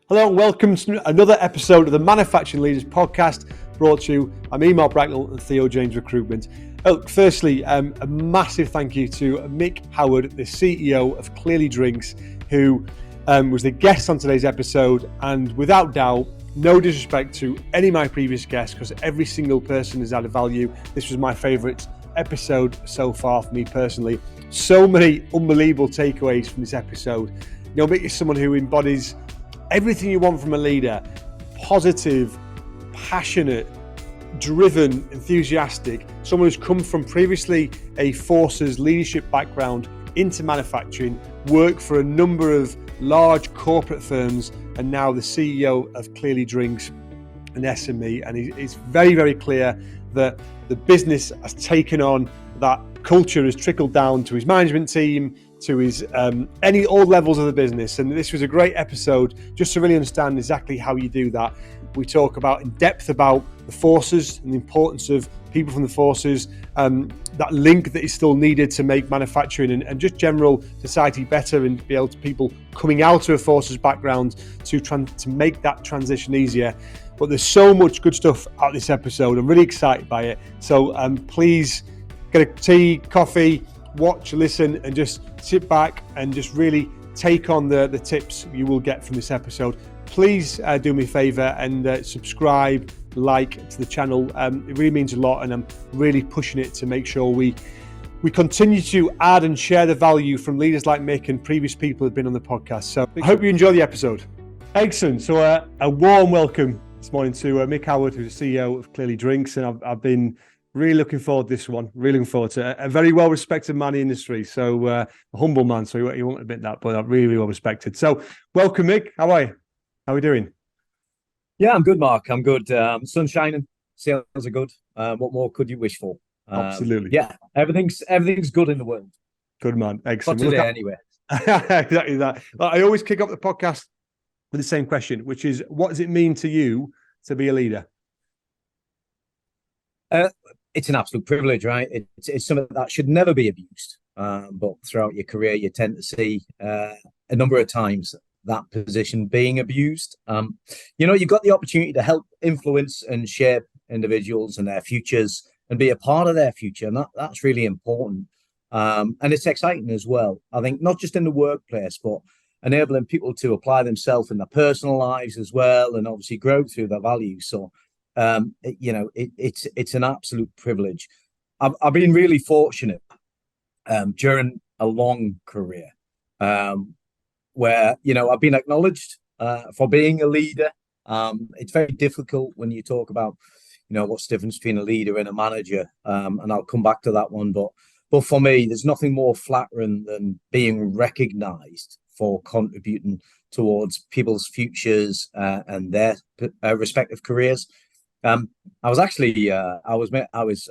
Hello and welcome to another episode of the Manufacturing Leaders Podcast, brought to you by me, Mark Bracknell, and Theo James Recruitment. Firstly, a massive thank you to Mick Howard, the CEO of Clearly Drinks, who was the guest on today's episode. And without doubt, no disrespect to any of my previous guests, because every single person has added value. This was my favourite episode so far for me personally. So many unbelievable takeaways from this episode. You know, Mick is someone who embodies everything you want from a leader: positive, passionate, driven, enthusiastic, someone who's come from previously a forces leadership background into manufacturing, worked for a number of large corporate firms, and now the CEO of Clearly Drinks, an SME. And it's very, very clear that the business has taken on that culture, has trickled down to his management team, to his all levels of the business. And this was a great episode just to really understand exactly how you do that. We talk about in depth about the forces and the importance of people from the forces, that link that is still needed to make manufacturing and just general society better, and be able to people coming out of a forces background to make that transition easier. But there's so much good stuff out of this episode. I'm really excited by it. So please get a tea, coffee, watch, listen, and just sit back and just really take on the tips you will get from this episode. Please do me a favor and subscribe, like to the channel. It really means a lot, and I'm really pushing it to make sure we continue to add and share the value from leaders like Mick and previous people who have been on the podcast. So I hope you enjoy the episode. Excellent. So a warm welcome this morning to Mick Howard, who's the CEO of Clearly Drinks, and I've been really looking forward to this one. Really looking forward to a very well-respected man in the industry. So a humble man, so you won't admit that, but really well-respected. So welcome, Mick. How are you? How are we doing? Yeah, I'm good, Mark. I'm good. Sun's shining. Sales are good. What more could you wish for? Absolutely. Yeah, everything's good in the world. Good, man. Excellent. Not today, anyway. Exactly that. I always kick up the podcast with the same question, which is, what does it mean to you to be a leader? It's an absolute privilege, right? It's something that should never be abused. But throughout your career, you tend to see a number of times that position being abused. You've got the opportunity to help influence and shape individuals and their futures and be a part of their future. And that's really important. And it's exciting as well. I think not just in the workplace, but enabling people to apply themselves in their personal lives as well, and obviously grow through their values. So it's an absolute privilege. I've been really fortunate during a long career where I've been acknowledged for being a leader. It's very difficult when you talk about what's the difference between a leader and a manager, and I'll come back to that one. But for me, there's nothing more flattering than being recognised for contributing towards people's futures and their respective careers. I was actually I was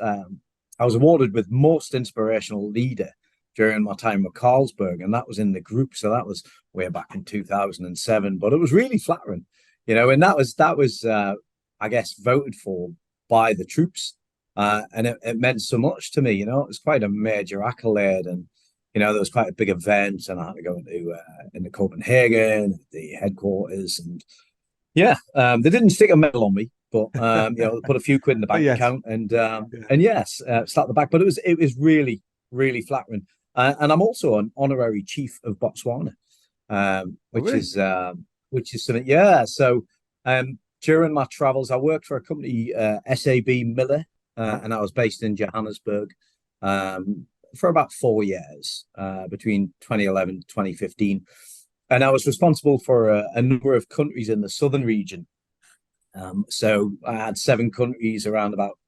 awarded with most inspirational leader during my time with Carlsberg, and that was in the group. So that was way back in 2007. But it was really flattering, and that was I guess voted for by the troops, and it meant so much to me. It was quite a major accolade, and there was quite a big event, and I had to go into Copenhagen, the headquarters, and they didn't stick a medal on me. But they put a few quid in the bank account, and slap the back. But it was really, really flattering. And I'm also an honorary chief of Botswana, which is something. Yeah. So during my travels, I worked for a company, SAB Miller, and I was based in Johannesburg for about 4 years, between 2011 to 2015, and I was responsible for a number of countries in the southern region. So I had 7 countries, around about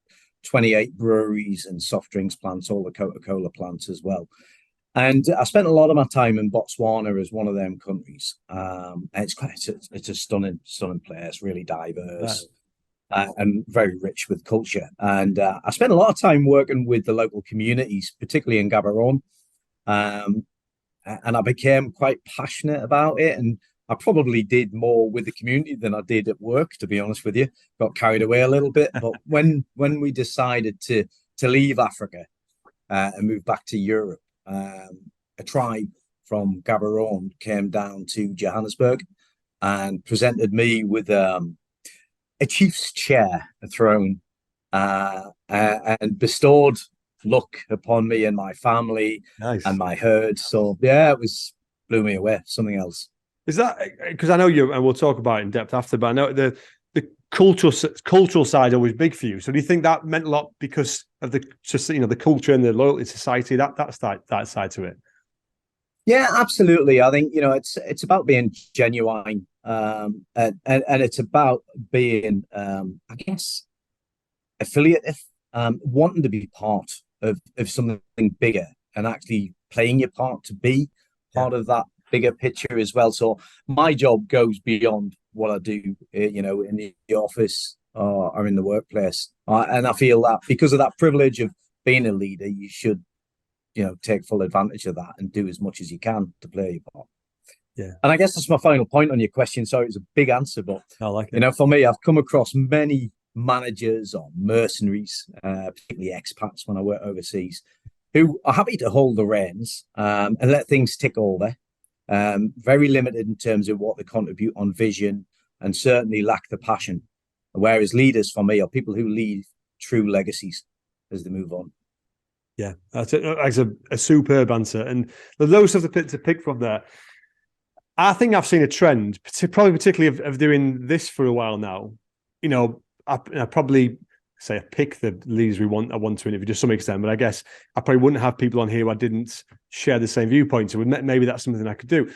28 breweries and soft drinks plants, all the Coca-Cola plants as well. And I spent a lot of my time in Botswana as one of them countries. It's a stunning place, really diverse, and very rich with culture. And I spent a lot of time working with the local communities, particularly in Gaborone. And I became quite passionate about it. And I probably did more with the community than I did at work, to be honest with you. Got carried away a little bit. But when we decided to leave Africa and move back to Europe, a tribe from Gaborone came down to Johannesburg and presented me with a chief's chair, a throne, and bestowed luck upon me and my family and Nice. my herd. So yeah, blew me away. Something else. Is that because I know you, and we'll talk about it in depth after, but I know the cultural side is always big for you. So do you think that meant a lot because of the culture and the loyalty to society, that side to it? Yeah, absolutely. I think it's about being genuine, and it's about being, I guess, affiliative, wanting to be part of something bigger and actually playing your part to be Yeah. part of that bigger picture as well. So my job goes beyond what I do, in the office or in the workplace, and I feel that because of that privilege of being a leader, you should take full advantage of that and do as much as you can to play your part. Yeah. And I guess that's my final point on your question. Sorry, it's a big answer, but I like it. for me, I've come across many managers or mercenaries, particularly expats when I work overseas, who are happy to hold the reins and let things tick over. Very limited in terms of what they contribute on vision, and certainly lack the passion. Whereas leaders, for me, are people who leave true legacies as they move on. Yeah, that's a superb answer, and there's loads of stuff to pick from there. I think I've seen a trend, probably particularly of doing this for a while now. I probably say I pick the leaders I want to interview to some extent, but I guess I probably wouldn't have people on here who I didn't share the same viewpoint. So maybe that's something I could do.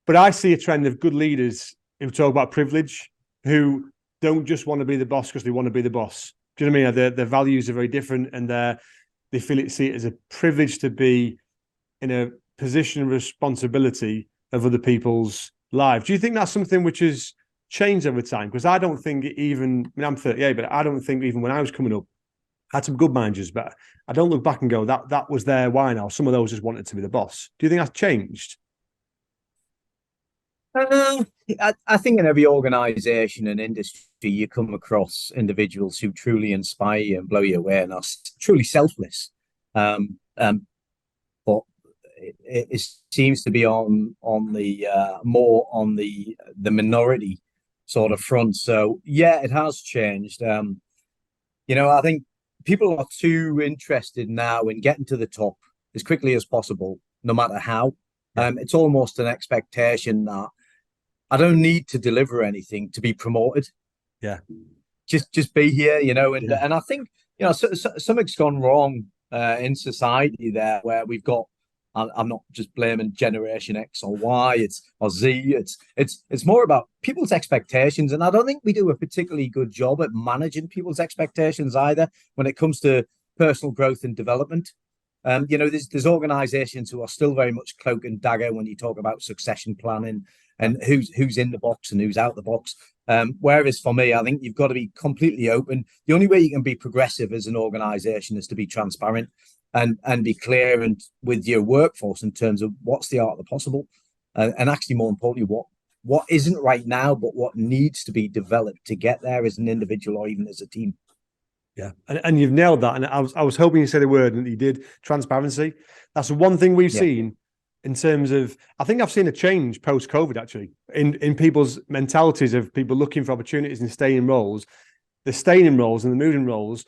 But I see a trend of good leaders who talk about privilege, who don't just want to be the boss because they want to be the boss. Do you know what I mean? Their values are very different, and they see it as a privilege to be in a position of responsibility of other people's lives. Do you think that's something which has changed over time? Because I don't think I'm 38, but I don't think even when I was coming up, I had some good managers, but I don't look back and go, that was their why now. Some of those just wanted to be the boss. Do you think that's changed? I think in every organization and industry, you come across individuals who truly inspire you and blow you away and are truly selfless. But it seems to be on the more on the minority sort of front. So yeah, it has changed. I think people are too interested now in getting to the top as quickly as possible, no matter how. It's almost an expectation that I don't need to deliver anything to be promoted. Yeah. Just be here, and I think, something's gone wrong in society there, where we've got, I'm not just blaming Generation X or Y, or Z. It's more about people's expectations, and I don't think we do a particularly good job at managing people's expectations either when it comes to personal growth and development. There's organisations who are still very much cloak and dagger when you talk about succession planning and who's in the box and who's out the box. Whereas for me, I think you've got to be completely open. The only way you can be progressive as an organisation is to be transparent and be clear and with your workforce in terms of what's the art of the possible, and actually more importantly, what isn't right now, but what needs to be developed to get there as an individual or even as a team. Yeah, and you've nailed that. And I was hoping you said a word, and you did. Transparency. That's the one thing we've seen in terms of. I think I've seen a change post-COVID actually in people's mentalities of people looking for opportunities and staying in roles. They're staying in roles and they're moving roles.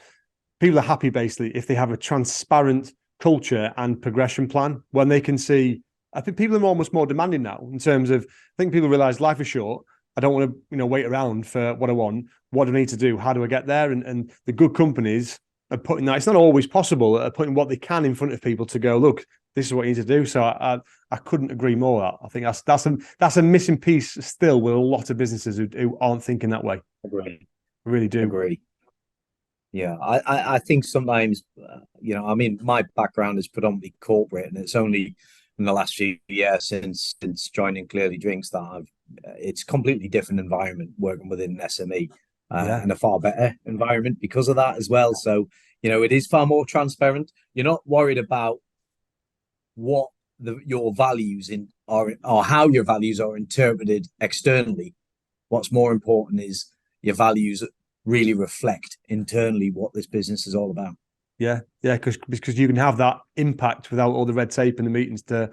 People are happy basically if they have a transparent culture and progression plan when they can see. I think people are almost more demanding now in terms of. I think people realize life is short. I don't want to, wait around for what I want. What do I need to do? How do I get there? And the good companies are putting that. It's not always possible. Are putting what they can in front of people to go, look, this is what you need to do. So I couldn't agree more. I think that's a missing piece still with a lot of businesses who aren't thinking that way. Agree. I really do. Agree. Yeah, I think sometimes, my background is predominantly corporate, and it's only in the last few years since joining Clearly Drinks that it's completely different environment working within an SME, and a far better environment because of that as well. So, it is far more transparent. You're not worried about what your values or how your values are interpreted externally. What's more important is your values really reflect internally what this business is all about. Yeah, because you can have that impact without all the red tape in the meetings to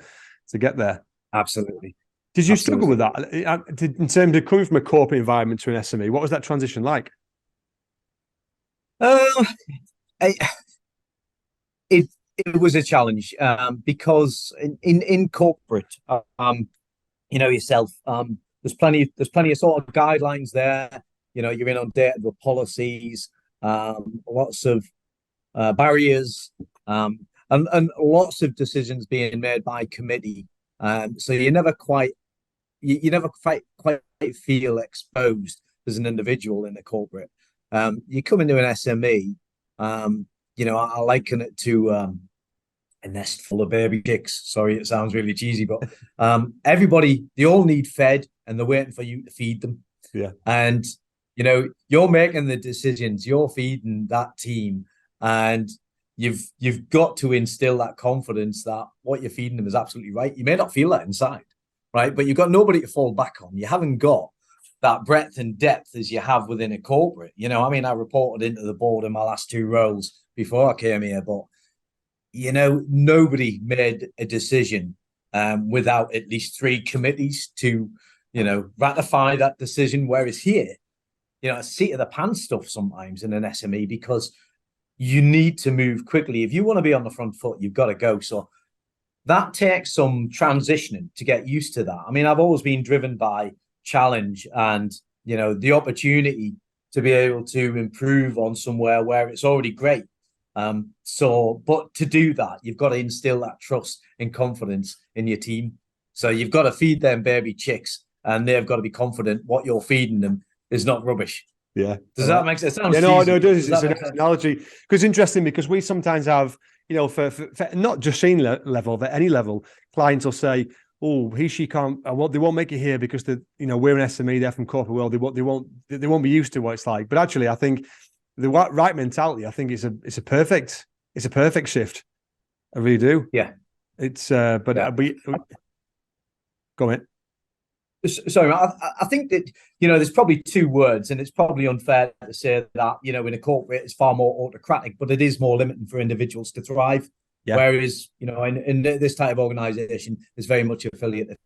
get there. Absolutely. Did you struggle Absolutely. with that in terms of coming from a corporate environment to an SME? What was that transition like? Uh, I, it it was a challenge because in corporate, yourself, there's plenty of sort of guidelines there. You're inundated with policies, lots of barriers, and lots of decisions being made by committee. So you never quite feel exposed as an individual in a corporate. You come into an SME, I liken it to a nest full of baby chicks. Sorry, it sounds really cheesy, but they all need fed, and they're waiting for you to feed them. Yeah. And you're making the decisions, you're feeding that team, and you've got to instill that confidence that what you're feeding them is absolutely right. You may not feel that inside, right? But you've got nobody to fall back on. You haven't got that breadth and depth as you have within a corporate. I reported into the board in my last two roles before I came here, but nobody made a decision without at least three committees to, ratify that decision. Whereas here, a seat of the pants stuff sometimes in an SME, because you need to move quickly. If you want to be on the front foot, you've got to go. So that takes some transitioning to get used to that. I've always been driven by challenge and, the opportunity to be able to improve on somewhere where it's already great. But to do that, you've got to instill that trust and confidence in your team. So you've got to feed them baby chicks, and they've got to be confident what you're feeding them is not rubbish. Yeah. Does that make sense? Yeah, no, it does. It's an analogy, because it's interesting, because we sometimes have, for not just senior level, but any level, clients will say, "Oh, she can't. They won't make it here because we're an SME. They're from corporate world. They won't be used to what it's like." But actually, I think the right mentality, I think it's a perfect shift. I really do. Yeah. It's but yeah. Go on. Sorry, I think that there's probably two words, and it's probably unfair to say that in a corporate it's far more autocratic, but it is more limiting for individuals to thrive. Yeah. Whereas in this type of organisation, it's very much affiliative.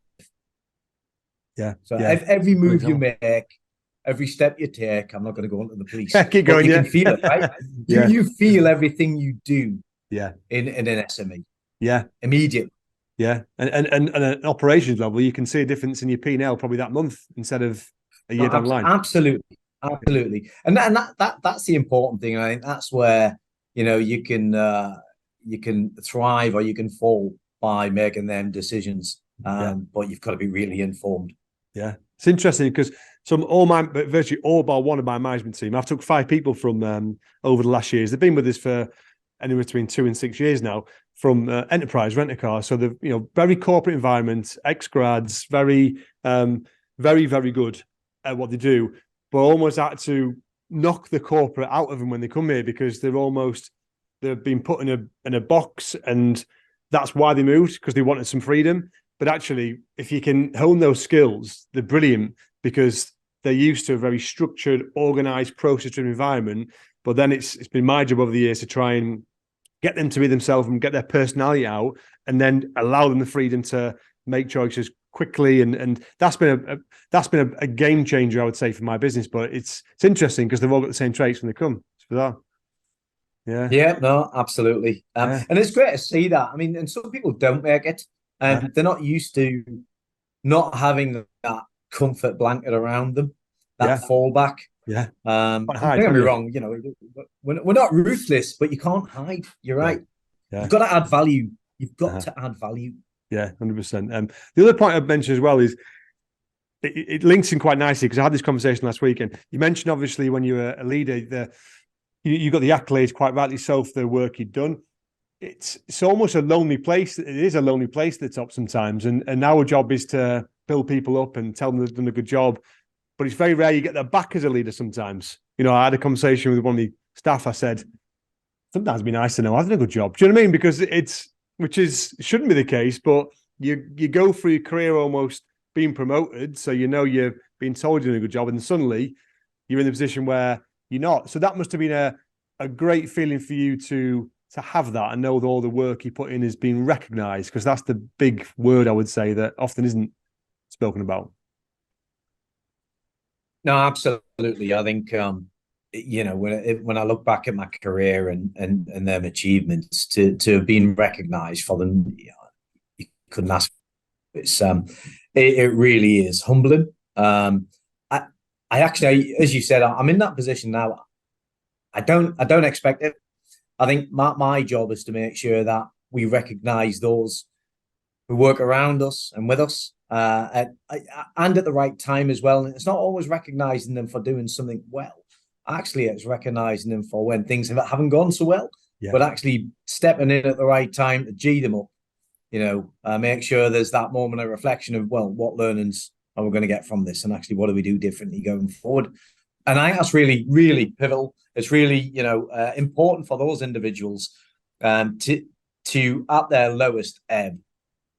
Yeah. So every move you make, every step you take, I'm not going to go into the police. Keep going. You can feel it, right? You feel everything you do. Yeah. In an SME. Yeah. Immediately. Yeah, and at an operations level, you can see a difference in your P&L probably that month instead of a year down the line. Absolutely, and that's the important thing. I think that's where you can thrive or you can fall by making them decisions. But you've got to be really informed. Yeah, it's interesting because virtually all but one of my management team, I've took 5 people from over the last years. They've been with us for anywhere between 2 and 6 years now, from enterprise rent-a-car. So the very corporate environment, ex-grads, very, very, very good at what they do, but almost had to knock the corporate out of them when they come here, because they've been put in a box, and that's why they moved, because they wanted some freedom. But actually, if you can hone those skills, they're brilliant, because they're used to a very structured, organized, process-driven environment. But then it's been my job over the years to try and get them to be themselves and get their personality out, and then allow them the freedom to make choices quickly. And that's been a game changer, I would say, for my business. But it's interesting because they've all got the same traits when they come. It's bizarre. Yeah. Yeah, no, absolutely. And it's great to see that. And some people don't make it, and they're not used to not having that comfort blanket around them, that fallback. Yeah. Don't get me wrong, we're not ruthless, but you can't hide. You're right. Yeah. You've got to add value. You've got to add value. Yeah, 100%. The other point I've mentioned as well is it links in quite nicely, because I had this conversation last week, and you mentioned, obviously, when you're a leader, you got the accolades, quite rightly so, for the work you've done. It's almost a lonely place. It is a lonely place at the top sometimes, and our job is to build people up and tell them they've done a good job. But it's very rare you get that back as a leader sometimes. I had a conversation with one of the staff. I said, sometimes it'd be nice to know I've done a good job. Do you know what I mean? Because shouldn't be the case, but you go through your career almost being promoted. So you're being told you're doing a good job, and suddenly you're in the position where you're not. So that must have been a great feeling for you to have that, and know that all the work you put in is being recognised, because that's the big word, I would say, that often isn't spoken about. No, absolutely. I think when I look back at my career and them achievements, to have been recognised for them, you couldn't ask. It's it really is humbling. I actually, as you said, I'm in that position now. I don't expect it. I think my job is to make sure that we recognise those who work around us and with us, and at the right time as well. And it's not always recognising them for doing something well. Actually, it's recognising them for when things haven't gone so well, but actually stepping in at the right time to G them up. Make sure there's that moment of reflection of, well, what learnings are we going to get from this, and actually what do we do differently going forward. And I think that's really, really pivotal. It's really, important for those individuals to at their lowest ebb,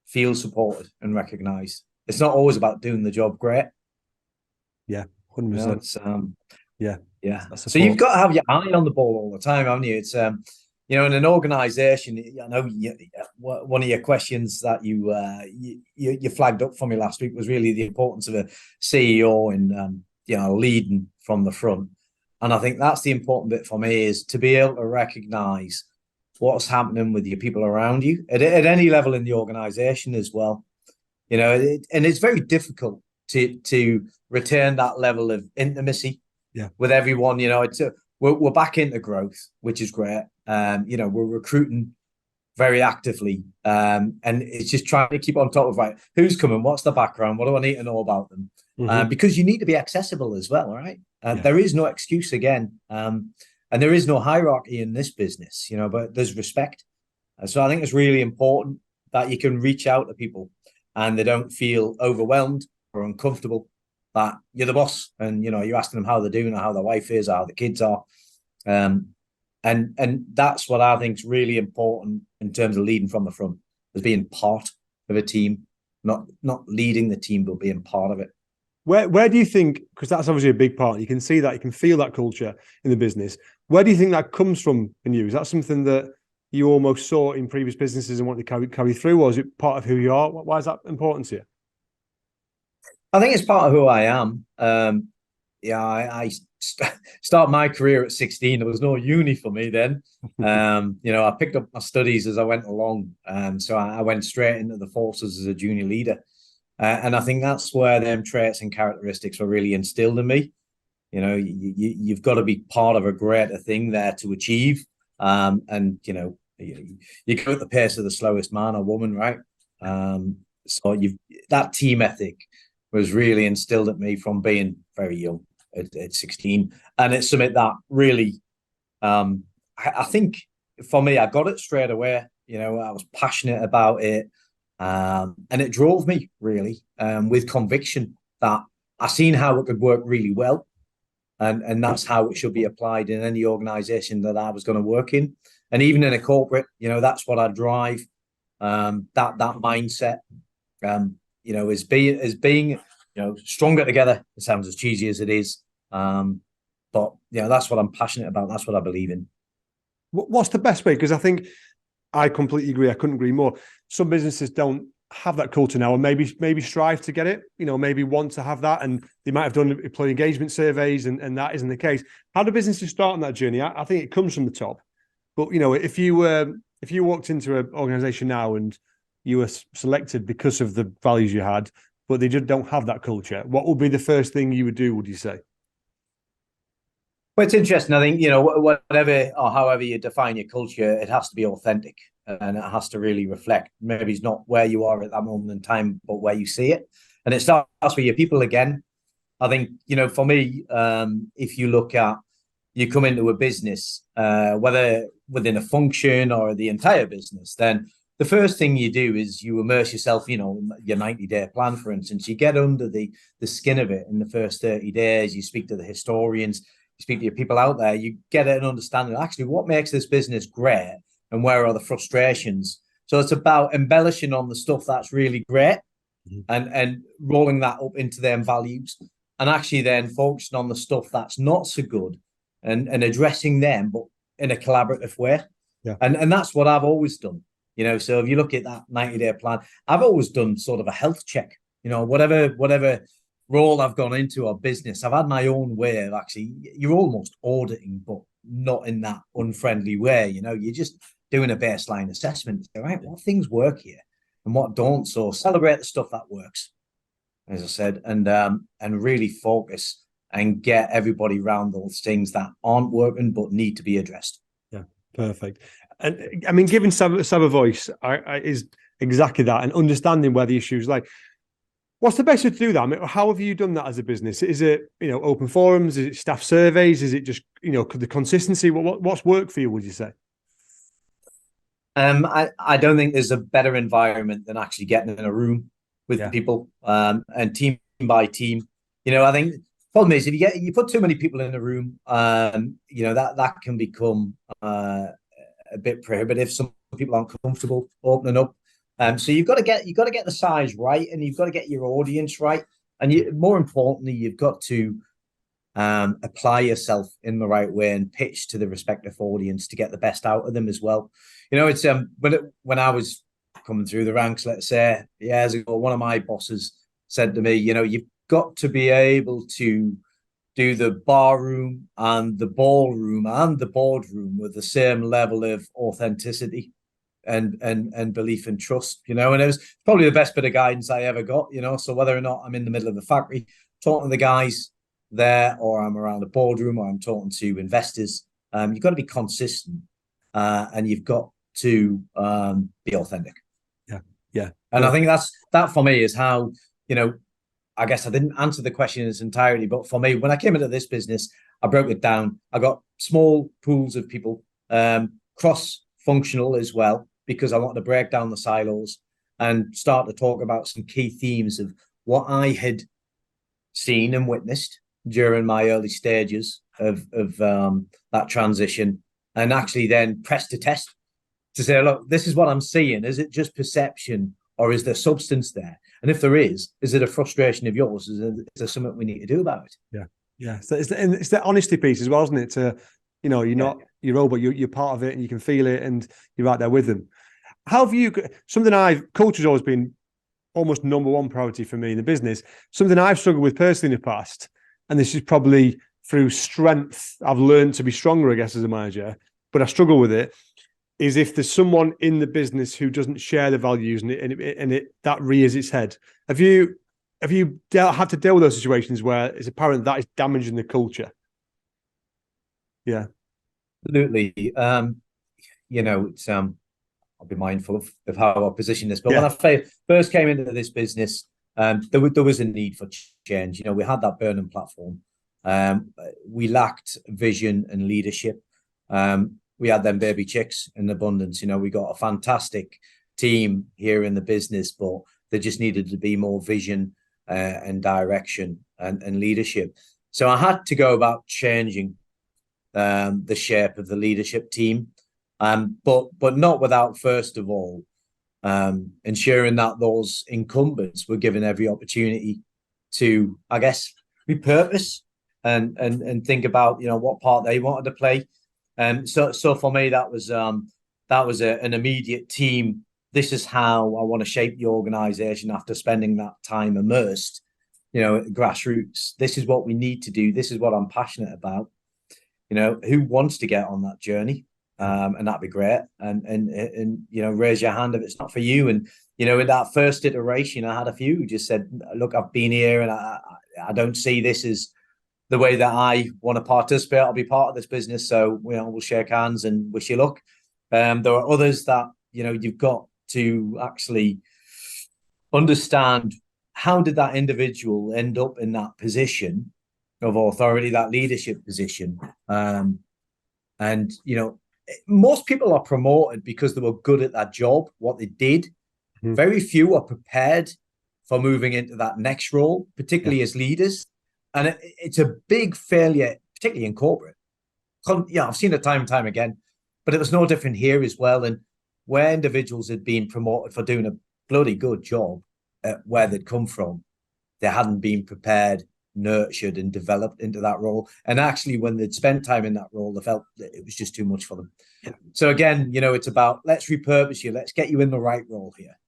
feel supported and recognised. It's not always about doing the job great. Yeah, 100%. Yeah. So you've got to have your eye on the ball all the time, haven't you? It's in an organisation. I know one of your questions that you flagged up for me last week was really the importance of a CEO and leading from the front. And I think that's the important bit for me, is to be able to recognise what's happening with your people around you at any level in the organisation as well. And it's very difficult to return that level of intimacy with everyone. We're back into growth, which is great. We're recruiting very actively, and it's just trying to keep on top of, right, who's coming, what's the background, what do I need to know about them, because you need to be accessible as well, right? There is no excuse again, and there is no hierarchy in this business, but there's respect. So I think it's really important that you can reach out to people and they don't feel overwhelmed or uncomfortable, that you're the boss and, you're asking them how they're doing or how their wife is or how the kids are. And that's what I think is really important in terms of leading from the front, as being part of a team, not leading the team, but being part of it. Where do you think, because that's obviously a big part, you can see that, you can feel that culture in the business. Where do you think that comes from in you? Is that something that you almost saw in previous businesses and want to carry through, or is it part of who you are? Why is that important to you? I think it's part of who I am. I started my career at 16. There was no uni for me then. I picked up my studies as I went along. So I went straight into the forces as a junior leader. And I think that's where them traits and characteristics were really instilled in me. You've got to be part of a greater thing there to achieve. You go at the pace of the slowest man or woman, right? So that team ethic was really instilled at me from being very young at 16. And it's something that really, I think for me, I got it straight away. I was passionate about it. And it drove me really, with conviction that I seen how it could work really well. And that's how it should be applied in any organization that I was going to work in. And even in a corporate, that's what I drive, that mindset, as being, stronger together. It sounds as cheesy as it is. But that's what I'm passionate about. That's what I believe in. What's the best way? Because I think I completely agree. I couldn't agree more. Some businesses don't have that culture now, and maybe strive to get it, maybe want to have that, and they might have done employee engagement surveys, and that isn't the case. How do businesses start on that journey? I think it comes from the top. But, if you walked into an organization now and you were selected because of the values you had, but they just don't have that culture, what would be the first thing you would do, would you say? Well, it's interesting. I think, whatever or however you define your culture, it has to be authentic, and it has to really reflect, maybe it's not where you are at that moment in time, but where you see it. And it starts with your people again. I think, for me, if you look at, you come into a business, whether within a function or the entire business, then the first thing you do is you immerse yourself, your 90-day plan, for instance. You get under the skin of it in the first 30 days. You speak to the historians, you speak to your people out there, you get an understanding of actually what makes this business great and where are the frustrations. So it's about embellishing on the stuff that's really great, and rolling that up into them values, and actually then focusing on the stuff that's not so good and addressing them, but in a collaborative way. Yeah. And that's what I've always done. So if you look at that 90-day plan, I've always done sort of a health check Whatever role I've gone into or business, I've had my own way of actually, you're almost auditing, but not in that unfriendly way. You're just doing a baseline assessment. All right, what things work here and what don't. So celebrate the stuff that works, as I said, and really focus and get everybody around those things that aren't working but need to be addressed. Yeah, perfect. And I mean, giving Seb a voice is exactly that, and understanding where the issues lie. What's the best way to do that? I mean, how have you done that as a business? Is it, open forums? Is it staff surveys? Is it just, the consistency? What's worked for you, would you say? I don't think there's a better environment than actually getting in a room with people, and team by team. I think the problem is if you put too many people in a room, that can become a bit prohibitive. Some people aren't comfortable opening up. So you've got to get the size right, and you've got to get your audience right, and more importantly, you've got to apply yourself in the right way and pitch to the respective audience to get the best out of them as well. It's when I was coming through the ranks, let's say years ago, one of my bosses said to me, you've got to be able to do the bar room and the ballroom and the boardroom with the same level of authenticity and belief and trust, and it was probably the best bit of guidance I ever got, so whether or not I'm in the middle of the factory talking to the guys there, or I'm around a boardroom, or I'm talking to investors, you've got to be consistent, and you've got to be authentic. Yeah. And I think that for me is how, I guess I didn't answer the question in its entirety, but for me, when I came into this business, I broke it down. I got small pools of people, cross-functional as well, because I wanted to break down the silos and start to talk about some key themes of what I had seen and witnessed during my early stages of that transition, and actually then press to test to say, look, this is what I'm seeing. Is it just perception, or is there substance there? And if there is it a frustration of yours? Is there something we need to do about it? Yeah. So it's the honesty piece as well, isn't it? To, you're not your role, but you're part of it, and you can feel it, and you're right there with them. How have you? Culture's always been almost number one priority for me in the business. Something I've struggled with personally in the past, and this is probably through strength. I've learned to be stronger, I guess, as a manager, but I struggle with it. Is if there's someone in the business who doesn't share the values, and it that rears its head. Have you had to deal with those situations where it's apparent that is damaging the culture? Yeah, absolutely. It's I'll be mindful of how I position this. But when I first came into this business, there was a need for change. We had that burning platform. We lacked vision and leadership. We had them baby chicks in abundance. We got a fantastic team here in the business, but there just needed to be more vision and direction and leadership. So I had to go about changing the shape of the leadership team, but not without first of all ensuring that those incumbents were given every opportunity to, I guess, repurpose and think about what part they wanted to play. So for me, that was an immediate team. This is how I want to shape the organization after spending that time immersed, at the grassroots. This is what we need to do. This is what I'm passionate about. Who wants to get on that journey? And that'd be great. And raise your hand if it's not for you. And in that first iteration, I had a few who just said, look, I've been here and I don't see this as the way that I want to participate. I'll be part of this business. So, we'll shake hands and wish you luck. There are others that, you've got to actually understand, how did that individual end up in that position of authority, that leadership position? And most people are promoted because they were good at that job, what they did. Mm-hmm. Very few are prepared for moving into that next role, particularly as leaders. And it's a big failure, particularly in corporate. I've seen it time and time again, but it was no different here as well. And where individuals had been promoted for doing a bloody good job at where they'd come from, they hadn't been prepared, nurtured and developed into that role. And actually, when they'd spent time in that role, they felt that it was just too much for them. Yeah. So again, it's about, let's repurpose you. Let's get you in the right role here.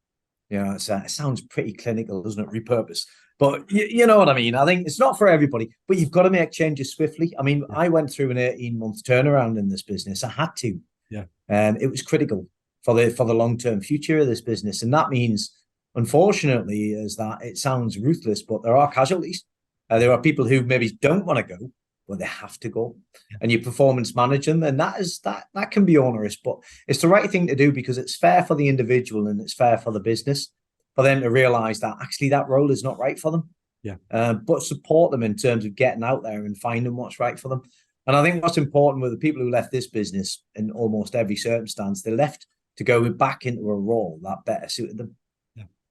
You know, it sounds pretty clinical, doesn't it? Repurpose. But you know what I mean? I think it's not for everybody, but you've got to make changes swiftly. I mean, I went through an 18-month turnaround in this business. I had to. Yeah. It was critical for the long-term future of this business. And that means, unfortunately, is that it sounds ruthless, but there are casualties. There are people who maybe don't want to go, but they have to go. And you performance manage them. And that can be onerous, but it's the right thing to do because it's fair for the individual and it's fair for the business for them to realize that actually that role is not right for them. Yeah. But support them in terms of getting out there and finding what's right for them. And I think what's important with the people who left this business in almost every circumstance, they left to go back into a role that better suited them.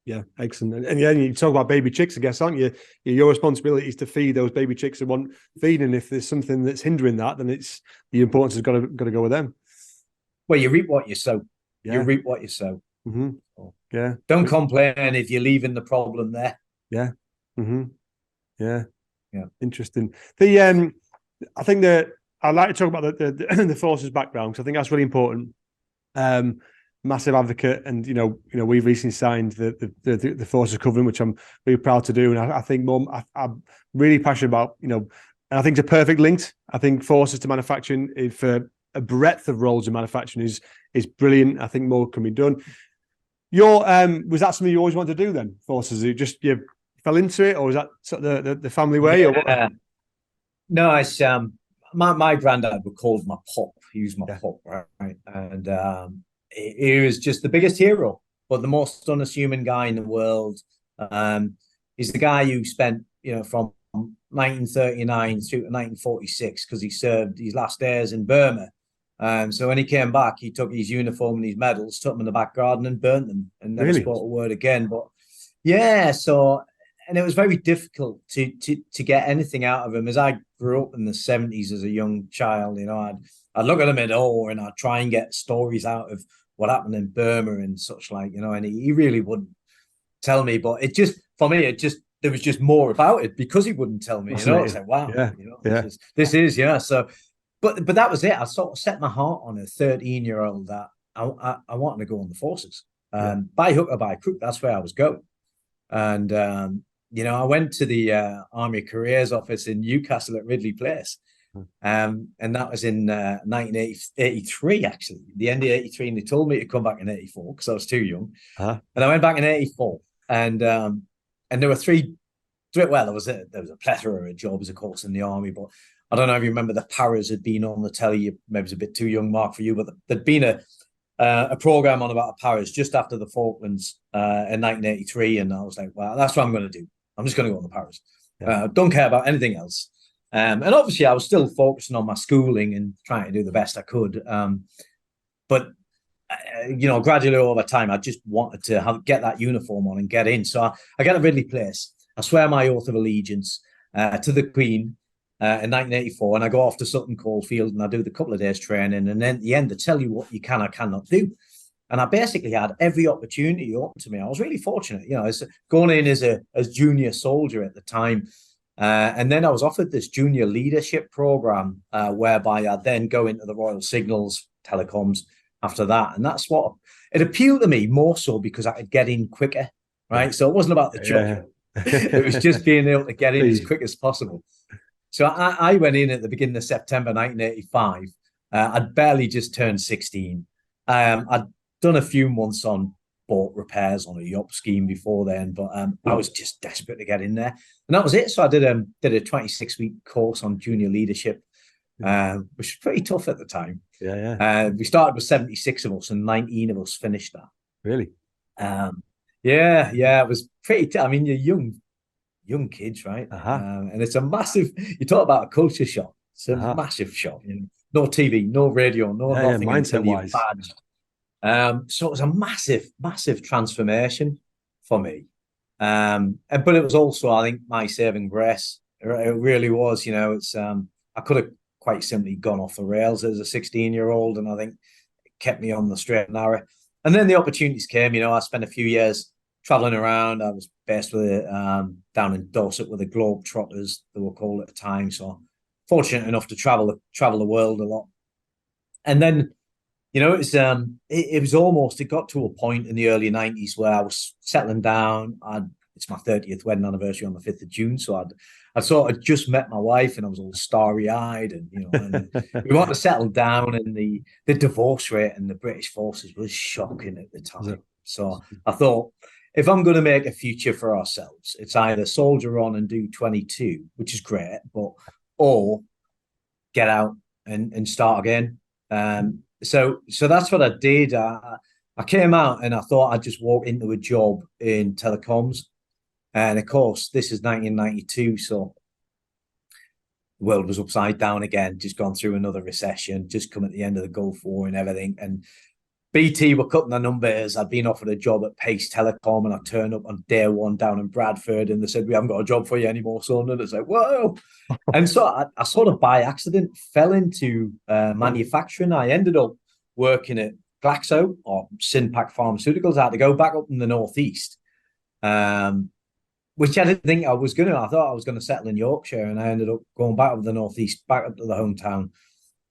Yeah, excellent. And yeah, you talk about baby chicks, I guess, aren't you? Your responsibility is to feed those baby chicks that want feeding. If there's something that's hindering that, then it's the importance has got to go with them. Well, you reap what you sow. Yeah. You reap what you sow. Mm-hmm. Yeah. Don't complain if you're leaving the problem there. Yeah. Mm-hmm. Yeah. Yeah. Interesting. I think that I'd like to talk about the forces background because I think that's really important. Massive advocate, and we've recently signed the Forces Covenant, which I'm really proud to do, and I think I'm really passionate about, and I think it's a perfect link. I think forces to manufacturing for a breadth of roles in manufacturing is brilliant. I think more can be done. Was that something you always wanted to do then? Forces, you fell into it, or was that sort of the family way? Or what? No, it's my granddad was called my pop. He was my pop, right? And he was just the biggest hero, but the most unassuming guy in the world. He's the guy who spent, from 1939 through to 1946, because he served his last days in Burma. So when he came back, he took his uniform and his medals, took them in the back garden and burnt them, and never spoke a word again. But yeah, and it was very difficult to get anything out of him. As I grew up in the 70s as a young child, I'd look at him at all and I'd try and get stories out of what happened in Burma and such like, and he really wouldn't tell me. But for me, there was just more about it because he wouldn't tell me. It's like, wow, this is. So, but that was it. I sort of set my heart on a 13-year-old that I wanted to go on the forces. By hook or by crook, that's where I was going. And I went to the Army Careers Office in Newcastle at Ridley Place. And that was in 1983, actually, the end of 83, and they told me to come back in 84 because I was too young. And I went back in 84, and there were three. Well, there was a plethora of jobs, of course, in the army, but I don't know if you remember the Paras had been on the telly. Maybe it's a bit too young, Mark, for you, but there'd been a program on about Paras just after the Falklands in 1983, and I was like, well, that's what I'm going to do. I'm just going to go on the Paras. Don't care about anything else. And obviously, I was still focusing on my schooling and trying to do the best I could. But gradually over time, I just wanted to get that uniform on and get in. So I get to Ridley Place. I swear my oath of allegiance to the Queen in 1984, and I go off to Sutton Coldfield and I do the couple of days training. And then at the end, they tell you what you can or cannot do. And I basically had every opportunity open to me. I was really fortunate, as going in as junior soldier at the time. And then I was offered this junior leadership program whereby I'd then go into the Royal Signals Telecoms after that. And that's what it appealed to me more so because I could get in quicker, right? So it wasn't about the job. It was just being able to get in as quick as possible. So I went in at the beginning of September 1985. I'd barely just turned 16. I'd done a few months on boat repairs on a yacht scheme before then, but I was just desperate to get in there, and that was it. So I did a 26-week course on junior leadership, which was pretty tough at the time. We started with 76 of us, and 19 of us finished that. Really? It was pretty. I mean, you're young kids, right? And it's a massive. You talk about a culture shock. It's a massive shock. No TV, no radio, nothing until you're badged. So it was a massive transformation for me. But it was also, I think, my saving grace. It really was, it's I could have quite simply gone off the rails as a 16-year-old, and I think it kept me on the straight and narrow. And then the opportunities came, I spent a few years traveling around. I was based with down in Dorset with the Globetrotters, they were called at the time. So fortunate enough to travel the world a lot. And then It was almost, it got to a point in the early 90s where I was settling down. It's my 30th wedding anniversary on the 5th of June. So I'd sort of just met my wife and I was all starry eyed and, and we wanted to settle down, and the divorce rate in the British forces was shocking at the time. So I thought, if I'm going to make a future for ourselves, it's either soldier on and do 22, which is great, or get out and start again. So that's what I did. I came out and I thought I'd just walk into a job in telecoms. And of course, this is 1992. So the world was upside down again, just gone through another recession, just come at the end of the Gulf War and everything. And BT were cutting their numbers. I'd been offered a job at Pace Telecom, and I turned up on day one down in Bradford, and they said, "We haven't got a job for you anymore, son." And it's like, whoa. And so I sort of by accident fell into manufacturing. I ended up working at Glaxo or Synpac Pharmaceuticals. I had to go back up in the Northeast, which I didn't think I was going to. I thought I was going to settle in Yorkshire, and I ended up going back up the Northeast, back up to the hometown,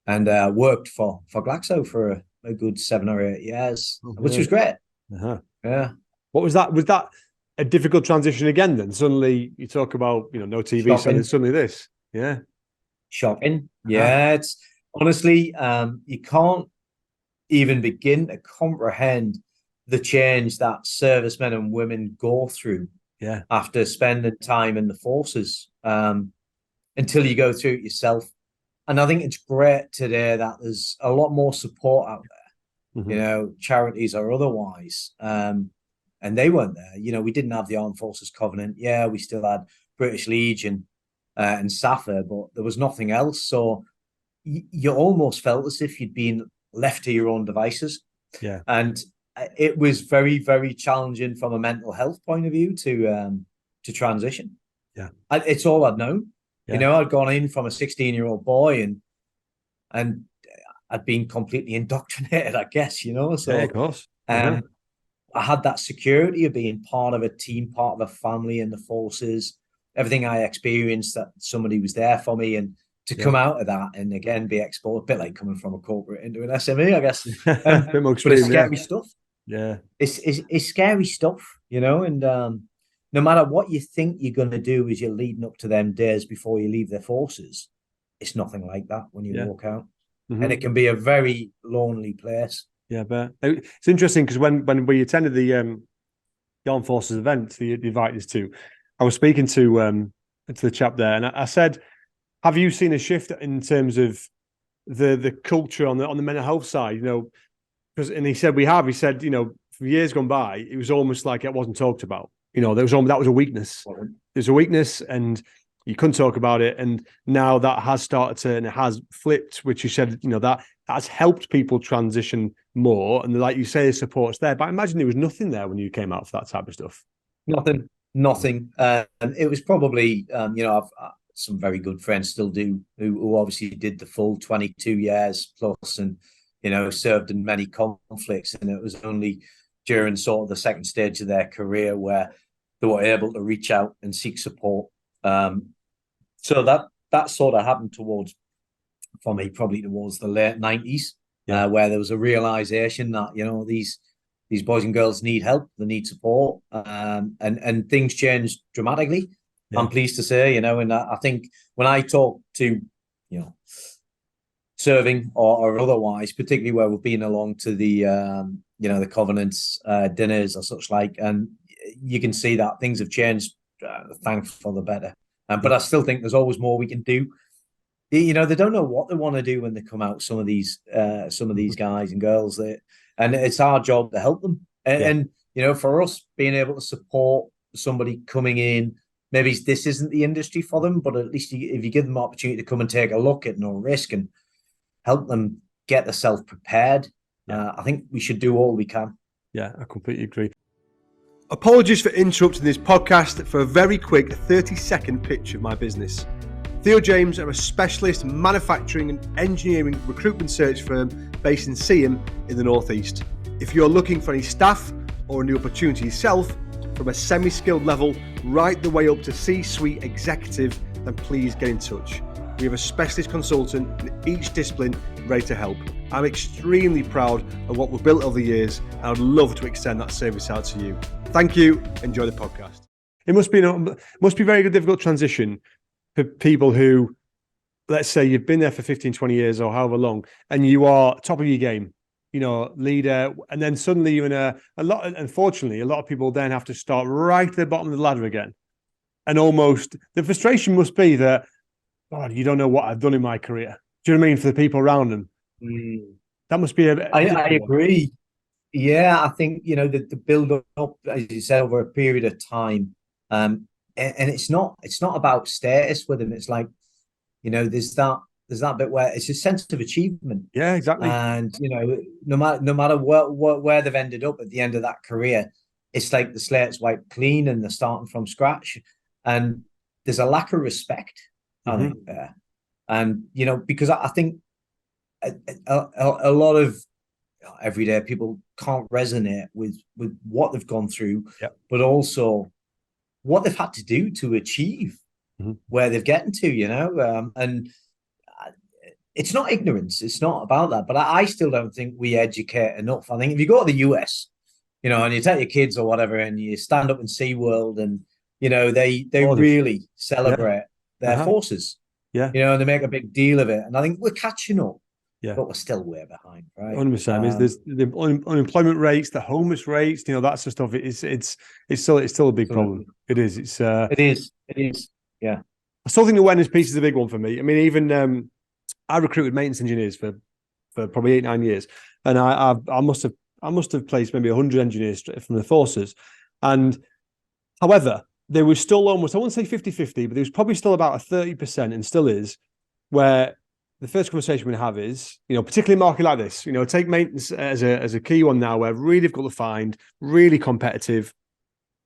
and worked for Glaxo for a good 7 or 8 years, which was great. Yeah. What was that? Was that a difficult transition again then? Suddenly you talk about, no TV, suddenly this. Yeah. Shocking. Yeah. It's honestly, you can't even begin to comprehend the change that servicemen and women go through after spending time in the forces, until you go through it yourself. And I think it's great today that there's a lot more support out there, charities or otherwise. And they weren't there. We didn't have the Armed Forces Covenant. Yeah, we still had British Legion and SAFA, but there was nothing else. So you almost felt as if you'd been left to your own devices. Yeah. And it was very, very challenging from a mental health point of view to transition. Yeah. It's all I'd known. Yeah. I'd gone in from a 16-year-old boy and I'd been completely indoctrinated, I guess, So yeah, of course. I had that security of being part of a team, part of a family in the forces, everything I experienced, that somebody was there for me, and to come out of that and again be exposed, a bit like coming from a corporate into an SME, I guess. Bit more extreme, but it's scary stuff. Yeah. It's scary stuff, and no matter what you think you're going to do as you're leading up to them days before you leave the forces, it's nothing like that when you walk out. And it can be a very lonely place. Yeah, but it's interesting because when we attended the Armed Forces event, they invited us to, I was speaking to the chap there, and I said, have you seen a shift in terms of the culture on the mental health side? And he said we have. He said, for years gone by, it was almost like it wasn't talked about. That was a weakness. There's a weakness, and you couldn't talk about it. And now that has started to, and it has flipped, which you said, that has helped people transition more. And like you say, the support's there. But I imagine there was nothing there when you came out for that type of stuff. Nothing. And it was probably, I've some very good friends still do, who obviously did the full 22 years plus and, served in many conflicts. And it was only during sort of the second stage of their career where they were able to reach out and seek support. So that sort of happened for me, probably towards the late 90s, where there was a realization that, these boys and girls need help, they need support, and things changed dramatically. Yeah. I'm pleased to say, and I think when I talk to, serving or otherwise, particularly where we've been along to the, the Covenants dinners or such like, and you can see that things have changed, thanks for the better. But I still think there's always more we can do. They don't know what they want to do when they come out. Some of these guys and girls, and it's our job to help them. And for us, being able to support somebody coming in, maybe this isn't the industry for them, but at least if you give them the opportunity to come and take a look at no risk and help them get themselves prepared, I think we should do all we can. Yeah, I completely agree. Apologies for interrupting this podcast for a very quick 30-second pitch of my business. Theo James are a specialist manufacturing and engineering recruitment search firm based in Seaham in the Northeast. If you're looking for any staff or a new opportunity yourself, from a semi-skilled level right the way up to C-suite executive, then please get in touch. we have a specialist consultant in each discipline ready to help. I'm extremely proud of what we've built over the years, and I'd love to extend that service out to you. Thank you. Enjoy the podcast. It must be a very difficult transition for people who, let's say you've been there for 15, 20 years or however long, and you are top of your game, leader, and then suddenly you're in unfortunately, a lot of people then have to start right at the bottom of the ladder again. And almost the frustration must be that, God, you don't know what I've done in my career. Do you know what I mean? For the people around them. That must be I agree. Yeah, I think, the build up, as you said, over a period of time. And it's not about status with them. It's like, there's that bit where it's a sense of achievement. Yeah, exactly. And, no matter where they've ended up at the end of that career, it's like the slate's wiped clean and they're starting from scratch. And there's a lack of respect, I think, there. And, because I think a lot of everyday people can't resonate with what they've gone through, but also what they've had to do to achieve where they've gotten to, and it's not ignorance. It's not about that. But I still don't think we educate enough. I think if you go to the US, and you take your kids or whatever, and you stand up in SeaWorld, and they really celebrate their forces. Yeah. They make a big deal of it. And I think we're catching up. Yeah. But we're still way behind, right? 100%. There's the unemployment rates, the homeless rates, that sort of stuff. It's still a big problem. It is. It is. Yeah. I still think the awareness piece is a big one for me. I mean, even I recruited maintenance engineers for probably 8-9 years, and I must have placed maybe 100 engineers from the forces. And however, there was still almost, I wouldn't say 50-50, but there was probably still about a 30%, and still is, where the first conversation we have is, particularly a market like this, take maintenance as a key one now, where really difficult to find, really competitive.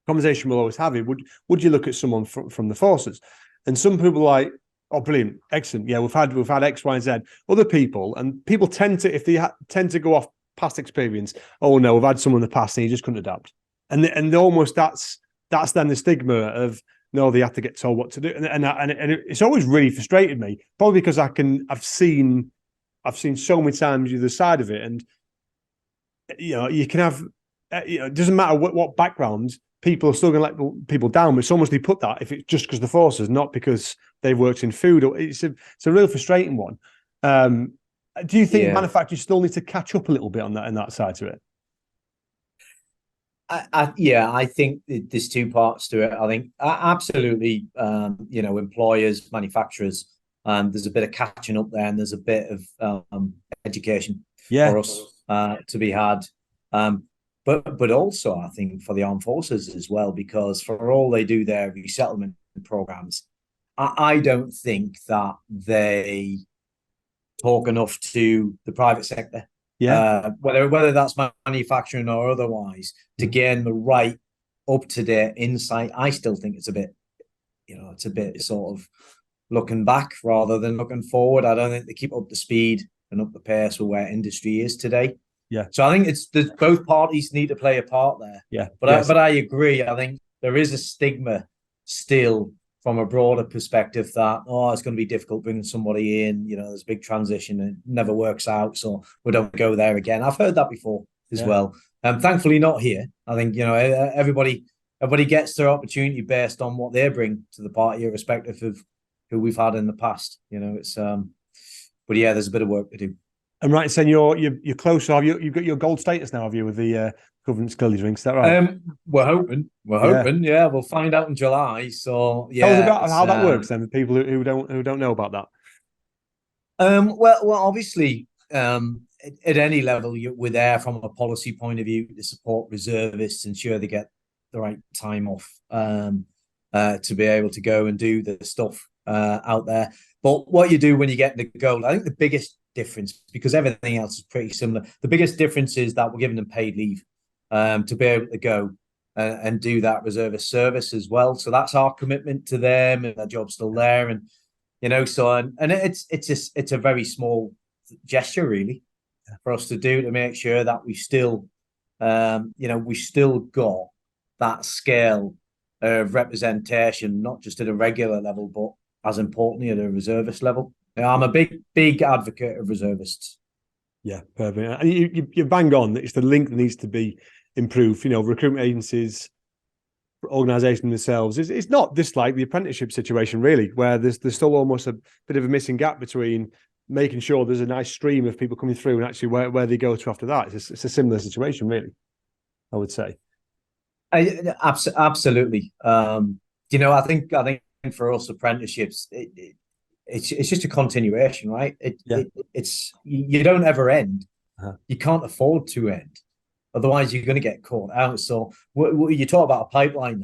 Conversation we'll always have it. Would you look at someone from the forces? And some people are like, oh, brilliant, excellent. Yeah, we've had X, Y, and Z. Other people, and people tend to, if they tend to go off past experience, oh no, we've had someone in the past and you just couldn't adapt. And almost that's then the stigma of, no, they have to get told what to do, and it's always really frustrated me. Probably because I've seen so many times the other side of it, and you can have, it doesn't matter what background, people are still going to let people down. But it's almost they put that if it's just because the forces, not because they've worked in food. Or it's a real frustrating one. Do you think manufacturers still need to catch up a little bit on that side to it? I think there's two parts to it. I think absolutely, employers, manufacturers, there's a bit of catching up there, and there's a bit of education for us to be had. But also, I think for the armed forces as well, because for all they do their resettlement programs, I don't think that they talk enough to the private sector. Yeah, whether that's manufacturing or otherwise, to gain the right up-to-date insight. I still think it's a bit sort of looking back rather than looking forward. I don't think they keep up the speed and up the pace with where industry is today. Yeah. So I think both parties need to play a part there. Yeah. But I agree. I think there is a stigma still from a broader perspective that, it's going to be difficult bringing somebody in, there's a big transition and it never works out, so we don't go there again. I've heard that before as well. Thankfully not here. I think, everybody gets their opportunity based on what they bring to the party, irrespective of who we've had in the past. It's but yeah, there's a bit of work to do. I'm right in saying you're close. You've got your gold status now, have you, with the Government Skills Ring? Is that right? We're hoping. Yeah, we'll find out in July. So yeah, tell us about how that works then, with people who don't know about that. Well, obviously, at any level, we're there from a policy point of view to support reservists, ensure they get the right time off to be able to go and do the stuff out there. But what you do when you get the gold, I think the biggest difference, because everything else is pretty similar, the biggest difference is that we're giving them paid leave to be able to go and do that reservist service as well. So that's our commitment to them, and their job's still there. And so it's a very small gesture really for us to do, to make sure that we still got that scale of representation, not just at a regular level, but as importantly at a reservist level. I'm a big advocate of reservists. Yeah, perfect. And you bang on. It's the link that needs to be improved. Recruitment agencies, organisation themselves. It's not just like the apprenticeship situation, really, where there's still almost a bit of a missing gap between making sure there's a nice stream of people coming through and actually where they go to after that. It's a similar situation, really, I would say. Absolutely. I think for us apprenticeships, it's just a continuation, right? It's you don't ever end. You can't afford to end, otherwise you're going to get caught out. So you talk about a pipeline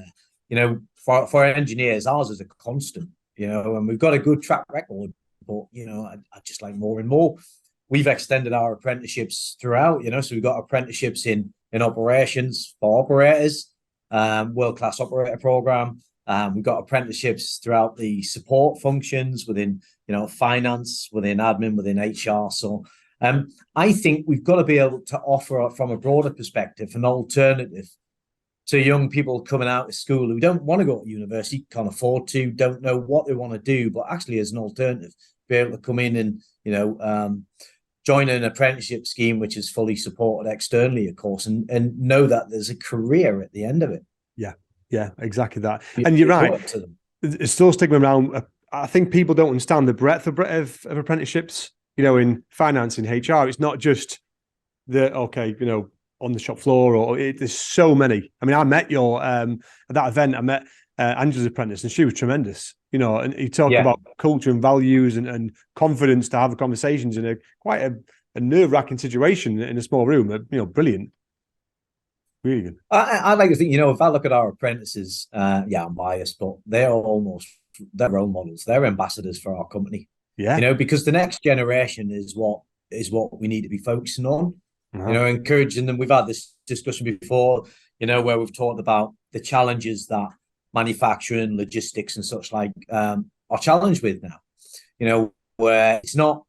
there. For engineers, ours is a constant. And we've got a good track record. But I just like more and more. We've extended our apprenticeships throughout. So we've got apprenticeships in operations for operators, world-class operator program. We've got apprenticeships throughout the support functions within, finance, within admin, within HR. So I think we've got to be able to offer, from a broader perspective, an alternative to young people coming out of school who don't want to go to university, can't afford to, don't know what they want to do, but actually as an alternative, be able to come in and, join an apprenticeship scheme, which is fully supported externally, of course, and know that there's a career at the end of it. Yeah, exactly that. And you're right. It's still stigma around. I think people don't understand the breadth of apprenticeships, in finance, in HR. It's not just on the shop floor, there's so many. I mean, I met at that event, I met Angela's apprentice, and she was tremendous, and he talked about culture and values and confidence to have conversations in quite a nerve-wracking situation in a small room. Brilliant. Really good. I like to think, if I look at our apprentices, I'm biased, but they're role models. They're ambassadors for our company. Yeah. Because the next generation is what we need to be focusing on. Encouraging them. We've had this discussion before, where we've talked about the challenges that manufacturing, logistics, and such like are challenged with now. Where it's not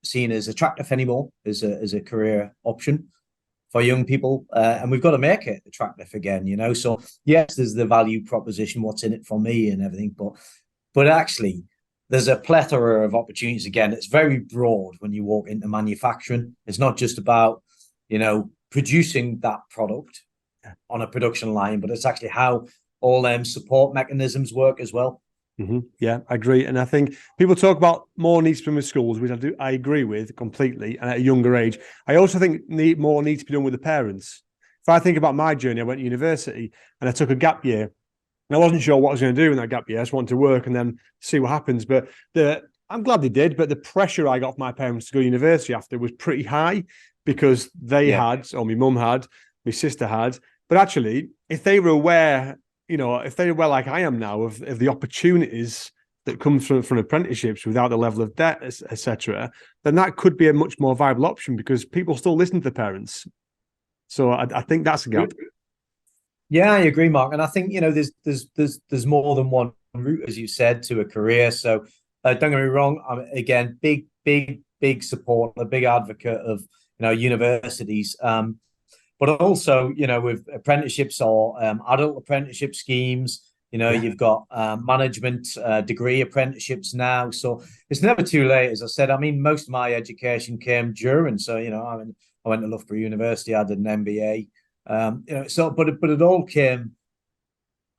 seen as attractive anymore as a career option for young people, and we've got to make it attractive again. So yes, there's the value proposition, what's in it for me and everything, but actually there's a plethora of opportunities. Again, it's very broad when you walk into manufacturing. It's not just about producing that product on a production line, but it's actually how all them support mechanisms work as well. Mm-hmm. Yeah, I agree. And I think people talk about more needs to be done with schools, which I agree with completely, and at a younger age. I also think more needs to be done with the parents. If I think about my journey, I went to university and I took a gap year. And I wasn't sure what I was going to do in that gap year. I just wanted to work and then see what happens. But I'm glad they did. But the pressure I got from my parents to go to university after was pretty high, because they had, or my mum had, my sister had. But actually, if they were aware, if they were like I am now of the opportunities that come from apprenticeships without the level of debt, etc., then that could be a much more viable option, because people still listen to the parents. So I think that's a gap. Yeah, I agree, Mark. And I think, there's more than one route, as you said, to a career. So don't get me wrong. I'm, again, big supporter, a big advocate of, universities. But also, with apprenticeships or adult apprenticeship schemes, you've got management degree apprenticeships now. So it's never too late, as I said. I mean, most of my education came during. So, I went to Loughborough University, I did an MBA. But it all came,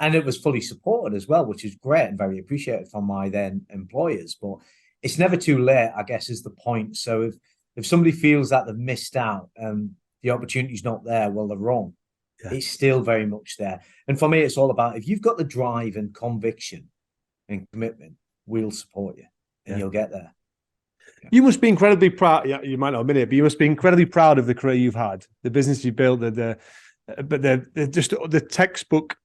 and it was fully supported as well, which is great and very appreciated from my then employers. But it's never too late, I guess, is the point. So if somebody feels that they've missed out and the opportunity's not there, well, they're wrong. Yeah. It's still very much there. And for me, it's all about, if you've got the drive and conviction and commitment, we'll support you and you'll get there. You must be incredibly proud. Yeah, you might not admit it, but you must be incredibly proud of the career you've had, the business you built, the textbook.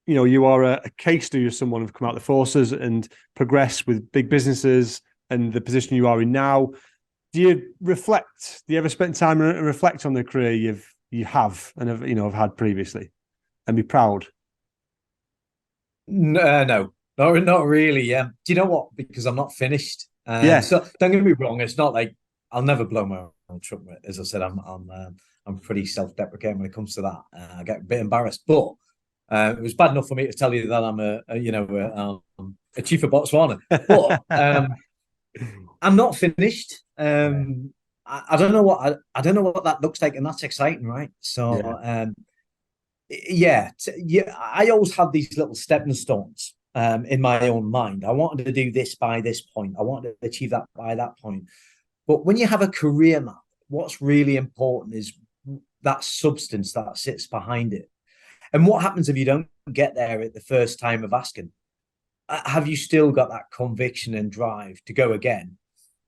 You are a case study of someone who's come out of the forces and progressed with big businesses and the position you are in now. Do you reflect? Do you ever spend time and reflect on the career you have and have had previously, and be proud? No, not really. Yeah. Do you know what? Because I'm not finished. So don't get me wrong. It's not like I'll never blow my own trumpet. As I said, I'm pretty self-deprecating when it comes to that. I get a bit embarrassed, but It was bad enough for me to tell you that I'm a chief of Botswana, but I'm not finished. I don't know what I don't know what that looks like, and that's exciting, right? So yeah, I always had these little stepping stones in my own mind. I wanted to do this by this point. I wanted to achieve that by that point. But when you have a career map, what's really important is that substance that sits behind it. And what happens if you don't get there at the first time of asking? Have you still got that conviction and drive to go again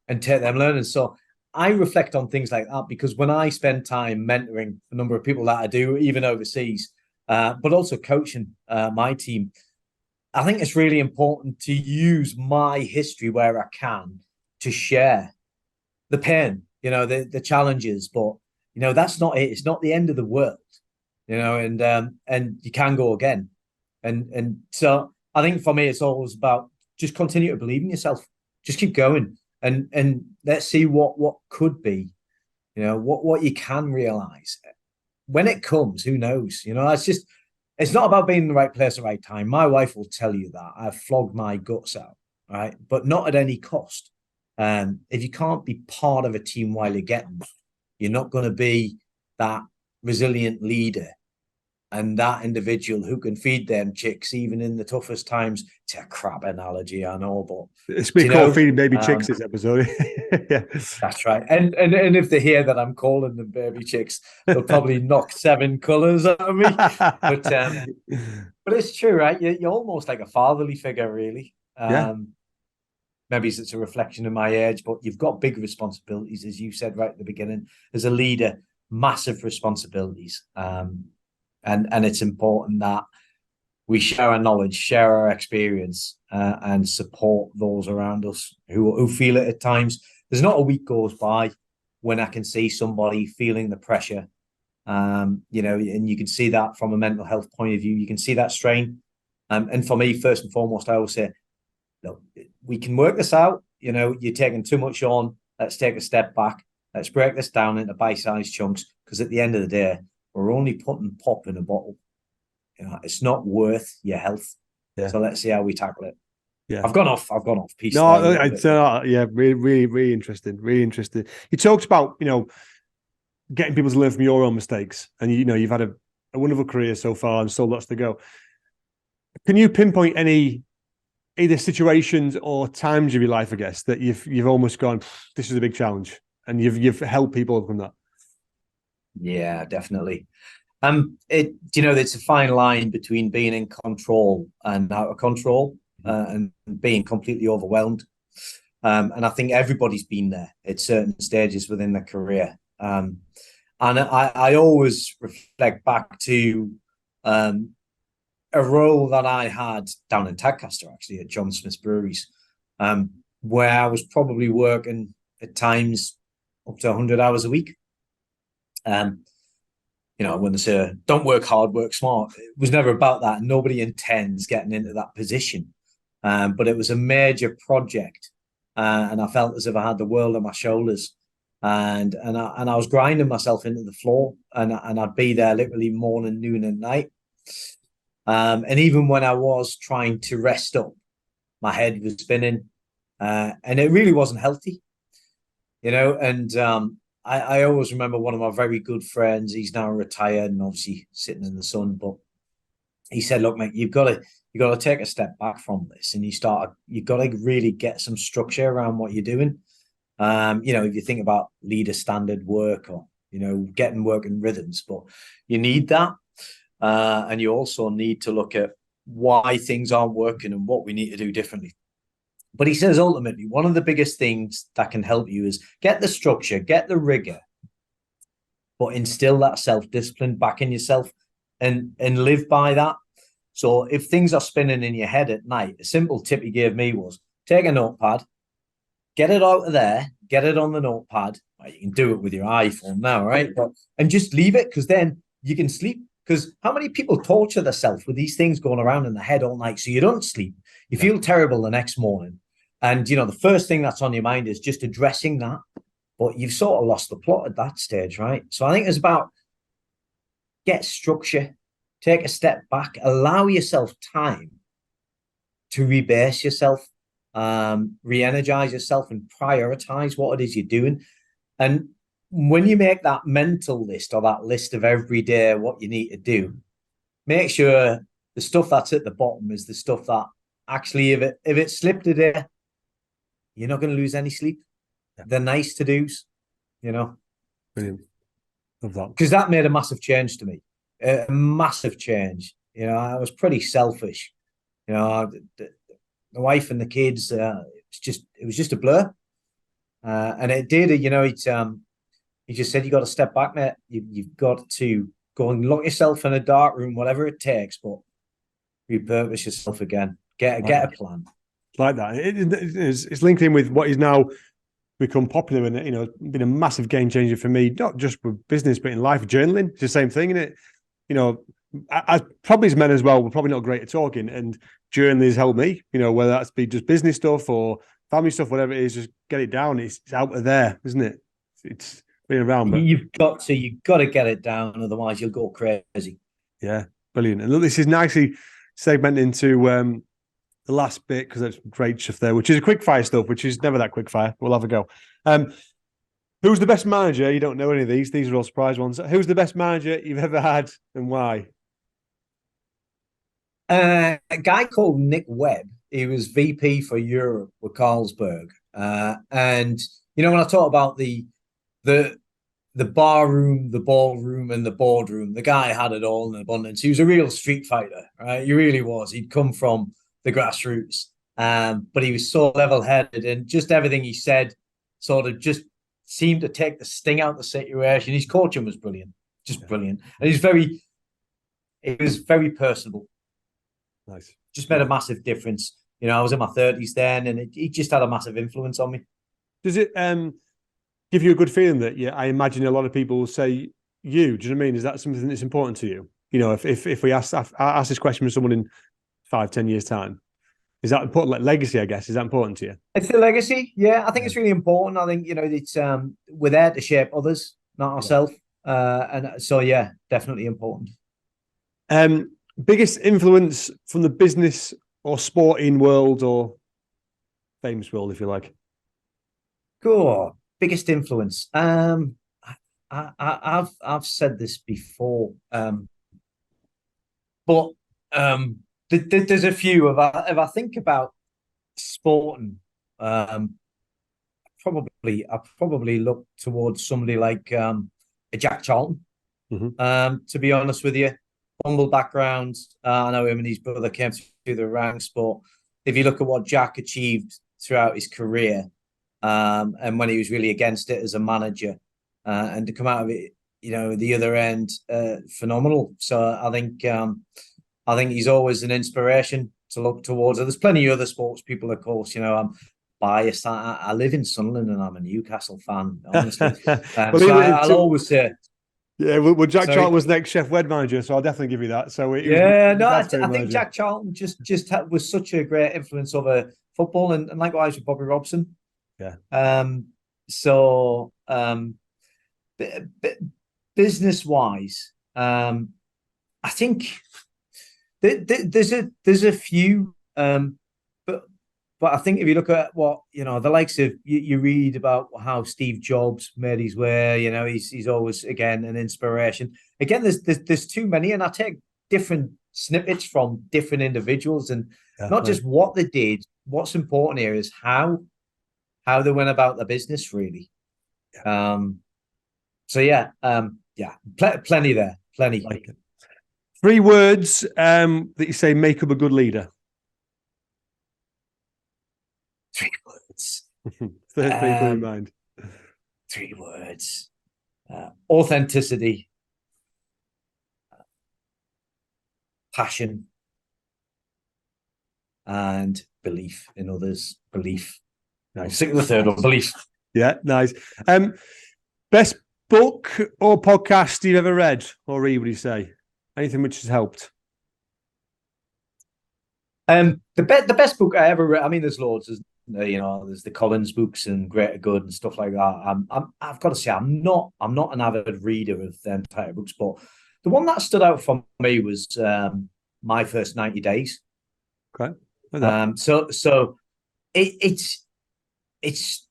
and take them learnings? So I reflect on things like that because when I spend time mentoring a number of people that I do, even overseas, but also coaching my team, I think it's really important to use my history where I can to share the pain, the challenges, but that's not it. It's not the end of the world, and you can go again. And so I think for me, it's always about just continue to believe in yourself. Just keep going and let's see what could be, what you can realize. When it comes, who knows? It's not about being in the right place at the right time. My wife will tell you that. I've flogged my guts out, right? But not at any cost. If you can't be part of a team while you're getting, you're not going to be that resilient leader and that individual who can feed them chicks even in the toughest times. It's a crap analogy, I know, but it's been called feeding baby chicks this episode. Yeah, that's right. And if they hear that I'm calling them baby chicks, they'll probably knock 7 colours out of me. But it's true, right? You're almost like a fatherly figure, really. Maybe it's a reflection of my age, but you've got big responsibilities, as you said right at the beginning. As a leader, massive responsibilities. And it's important that we share our knowledge, share our experience, and support those around us who feel it at times. There's not a week goes by when I can see somebody feeling the pressure, and you can see that from a mental health point of view. You can see that strain. And for me, first and foremost, I always say, look, we can work this out. You're taking too much on. Let's take a step back. Let's break this down into bite-sized chunks, because at the end of the day, we're only putting pop in a bottle. It's not worth your health. Yeah. So let's see how we tackle it. Yeah, I've gone off. Peace. No, yeah, really interesting. Really interesting. You talked about getting people to learn from your own mistakes, and you've had a wonderful career so far, and still lots to go. Can you pinpoint any either situations or times of your life, I guess, that you've almost gone, this is a big challenge, and you've helped people from that? Yeah, definitely. It's a fine line between being in control and out of control, and being completely overwhelmed. And I think everybody's been there at certain stages within their career. And I always reflect back to a role that I had down in Tadcaster, actually, at John Smith's Breweries, where I was probably working at times up to 100 hours a week. When they say don't work hard, work smart, it was never about that. Nobody intends getting into that position, but it was a major project, and I felt as if I had the world on my shoulders, and I was grinding myself into the floor, and I'd be there literally morning, noon, and night. And even when I was trying to rest up, my head was spinning, and it really wasn't healthy, and I always remember one of my very good friends. He's now retired and obviously sitting in the sun, but he said, look, mate, you've got to take a step back from this, and you've got to really get some structure around what you're doing. If you think about leader standard work, or getting work in rhythms, but you need that, and you also need to look at why things aren't working and what we need to do differently. But he says, ultimately, one of the biggest things that can help you is get the structure, get the rigor, but instill that self-discipline back in yourself and live by that. So if things are spinning in your head at night, a simple tip he gave me was take a notepad, get it out of there, get it on the notepad. Well, you can do it with your iPhone now, right? And just leave it, because then you can sleep. Because how many people torture themselves with these things going around in the head all night so you don't sleep? You feel terrible the next morning. And, the first thing that's on your mind is just addressing that. But you've sort of lost the plot at that stage, right? So I think it's about get structure, take a step back, allow yourself time to rebase yourself, re-energize yourself, and prioritize what it is you're doing. And when you make that mental list or that list of every day what you need to do, make sure the stuff that's at the bottom is the stuff that actually, if it slipped a day, you're not going to lose any sleep. Yeah. They're nice to do's, Brilliant. Love that. Because that made a massive change to me. A massive change. I was pretty selfish. The wife and the kids, it was just a blur. And it did, he just said, you got to step back, mate. You've got to go and lock yourself in a dark room, whatever it takes, but repurpose yourself again. Get a plan. Like that. It's linked in with what is now become popular and, been a massive game changer for me, not just with business, but in life. Journaling. It's the same thing, isn't it? I probably as men as well, we're probably not great at talking, and journaling has helped me, whether that's be just business stuff or family stuff, whatever it is, just get it down. It's out of there, isn't it? It's been around. But you've got to get it down, otherwise you'll go crazy. Yeah, brilliant. And look, this is nicely segmented into the last bit, because that's great stuff there, which is a quick fire stuff, which is never that quick fire. We'll have a go. Who's the best manager? You don't know any of these. These are all surprise ones. Who's the best manager you've ever had, and why? A guy called Nick Webb. He was VP for Europe with Carlsberg. And when I talk about the bar room, the ballroom, and the boardroom, the guy had it all in abundance. He was a real street fighter, right? He really was. He'd come from the grassroots, but he was so level-headed, and just everything he said sort of just seemed to take the sting out of the situation. His coaching was brilliant, just brilliant, and he was very personable. Nice. Just made a massive difference. I was in my 30s then, and he just had a massive influence on me. Does it give you a good feeling that, I imagine a lot of people will say you? Do you know what I mean? Is that something that's important to you? If we ask this question with someone in 5-10 years time, is that important? Like legacy, I guess, is that important to you? It's the legacy. Yeah, I think it's really important. I think it's we're there to shape others, not ourselves. And so definitely important. Biggest influence from the business or sporting world or famous world, if you like? Cool. Biggest influence. I've said this before, but there's a few. If I think about sporting, I probably look towards somebody like a Jack Charlton. Mm-hmm. To be honest with you, humble background. I know him and his brother came through the ranks, but if you look at what Jack achieved throughout his career, and when he was really against it as a manager, and to come out of it, the other end, phenomenal. So I think he's always an inspiration to look towards. There's plenty of other sports people, of course. I'm biased. I live in Sunderland and I'm a Newcastle fan, honestly. I'll always say. Yeah, well, Jack Charlton was next Chef Wed manager, so I'll definitely give you that. So I think Jack Charlton just was such a great influence over football, and likewise with Bobby Robson. Yeah. Business wise, I think there's a few, but I think if you look at what the likes of, you read about how Steve Jobs made his way. He's always again an inspiration. Again, there's too many, and I take different snippets from different individuals, and not just what they did. What's important here is how they went about the business, really. Plenty there, plenty. Like it. 3 words that you say make up a good leader. 3 words. First people in mind. 3 words. Authenticity, passion, and belief in others. Belief. Nice. Stick with the third one, belief. Yeah, nice. Best book or podcast you've ever read or read, would you say? Anything which has helped? The best book I ever read, there's loads. There's the Collins books and Greater Good and stuff like that. I've got to say, I'm not an avid reader of the entire books, but The one that stood out for me was my first 90 days. Okay. So it's